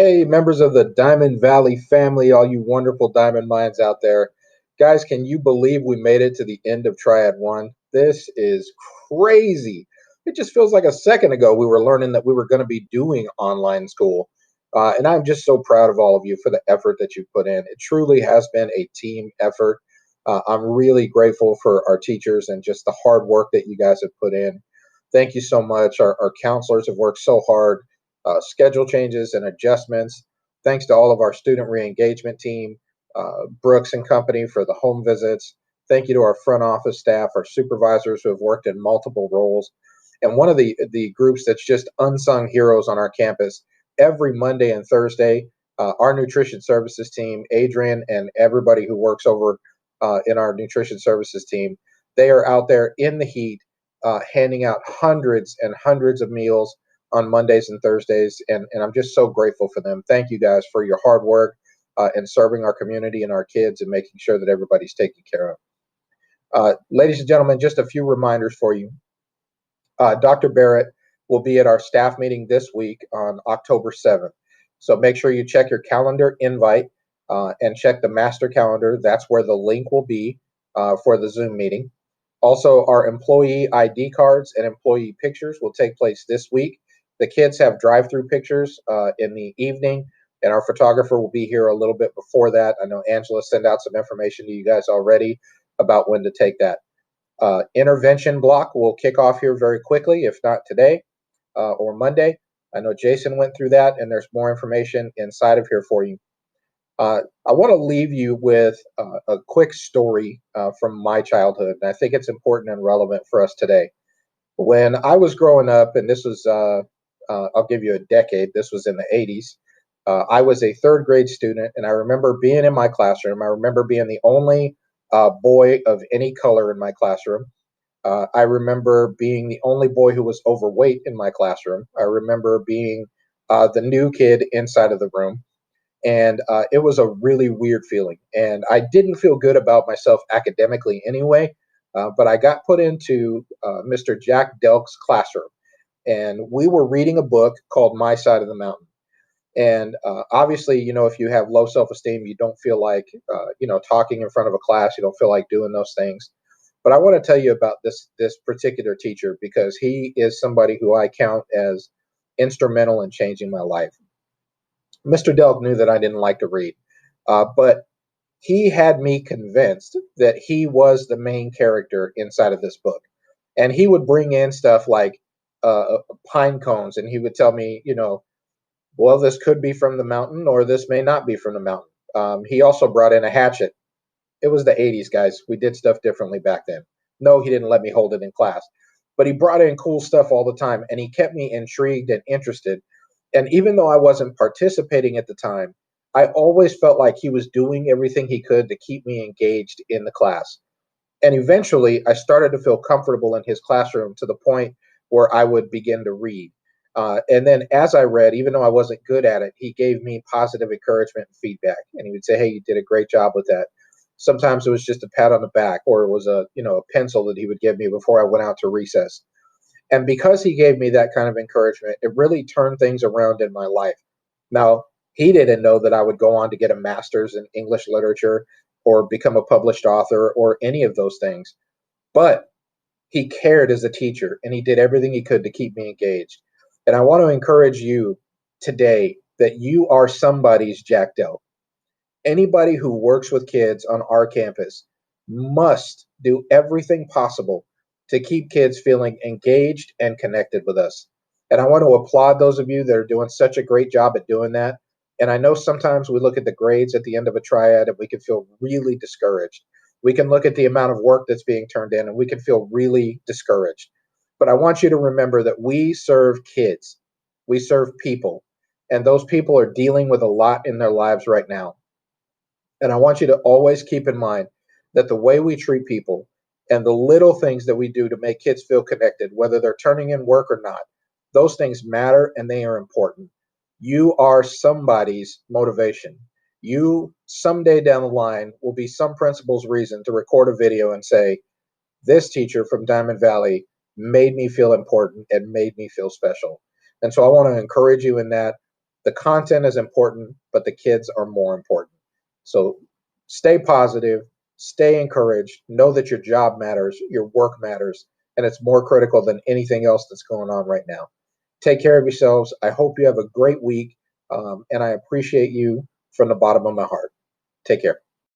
Hey, members of the Diamond Valley family, all you wonderful diamond mines out there. Guys, can you believe we made it to the end of Triad 1? This is crazy. It just feels like a second ago we were learning that we were going to be doing online school. And I'm just so proud of all of you for the effort that you put in. It truly has been a team effort. I'm really grateful for our teachers and just the hard work that you guys have put in. Thank you so much. Our counselors have worked so hard, schedule changes and adjustments. Thanks to all of our student re-engagement team, Brooks and company for the home visits. Thank you to our front office staff, our supervisors who have worked in multiple roles. And one of the groups that's just unsung heroes on our campus, every Monday and Thursday, our nutrition services team, Adrian and everybody who works over in our nutrition services team, they are out there in the heat, handing out hundreds and hundreds of meals on Mondays and Thursdays, and I'm just so grateful for them. Thank you guys for your hard work in serving our community and our kids and making sure that everybody's taken care of. Ladies and gentlemen, just a few reminders for you. Dr. Barrett will be at our staff meeting this week on October 7th. So make sure you check your calendar invite and check the master calendar. That's where the link will be for the Zoom meeting. Also, our employee ID cards and employee pictures will take place this week. The kids have drive-through pictures in the evening, and our photographer will be here a little bit before that. I know Angela sent out some information to you guys already about when to take that. Intervention block will kick off here very quickly, if not today or Monday. I know Jason went through that, and there's more information inside of here for you. I want to leave you with a quick story from my childhood, and I think it's important and relevant for us today. When I was growing up, and this was, I'll give you a decade, this was in the 80s, I was a third grade student, and I remember being in my classroom. I remember being the only boy of any color in my classroom. I remember being the only boy who was overweight in my classroom. I remember being the new kid inside of the room. And it was a really weird feeling. And I didn't feel good about myself academically anyway, but I got put into Mr. Jack Delk's classroom. And we were reading a book called My Side of the Mountain. And obviously, you know, if you have low self-esteem, you don't feel like, talking in front of a class. You don't feel like doing those things. But I want to tell you about this particular teacher because he is somebody who I count as instrumental in changing my life. Mr. Delk knew that I didn't like to read, but he had me convinced that he was the main character inside of this book. And he would bring in stuff like pine cones, and he would tell me, well, this could be from the mountain or this may not be from the mountain. He also brought in a hatchet. It was the 80s, guys. We did stuff differently back then. No, he didn't let me hold it in class, but he brought in cool stuff all the time, and he kept me intrigued and interested. And even though I wasn't participating at the time, I always felt like he was doing everything he could to keep me engaged in the class. And eventually, I started to feel comfortable in his classroom to the point where I would begin to read. And then as I read, even though I wasn't good at it, he gave me positive encouragement and feedback. And he would say, "Hey, you did a great job with that." Sometimes it was just a pat on the back, or it was a pencil that he would give me before I went out to recess. And because he gave me that kind of encouragement, it really turned things around in my life. Now, he didn't know that I would go on to get a master's in English literature or become a published author or any of those things. But he cared as a teacher and he did everything he could to keep me engaged. And I want to encourage you today that you are somebody's Jack Delk. Anybody who works with kids on our campus must do everything possible to keep kids feeling engaged and connected with us. And I want to applaud those of you that are doing such a great job at doing that. And I know sometimes we look at the grades at the end of a triad and we can feel really discouraged. We can look at the amount of work that's being turned in and we can feel really discouraged. But I want you to remember that we serve kids, we serve people, and those people are dealing with a lot in their lives right now. And I want you to always keep in mind that the way we treat people and the little things that we do to make kids feel connected, whether they're turning in work or not, those things matter and they are important. You are somebody's motivation. You, someday down the line, will be some principal's reason to record a video and say, this teacher from Diamond Valley made me feel important and made me feel special. And so I want to encourage you in that. The content is important, but the kids are more important. So stay positive, stay encouraged, know that your job matters, your work matters, and it's more critical than anything else that's going on right now. Take care of yourselves. I hope you have a great week, and I appreciate you from the bottom of my heart. Take care.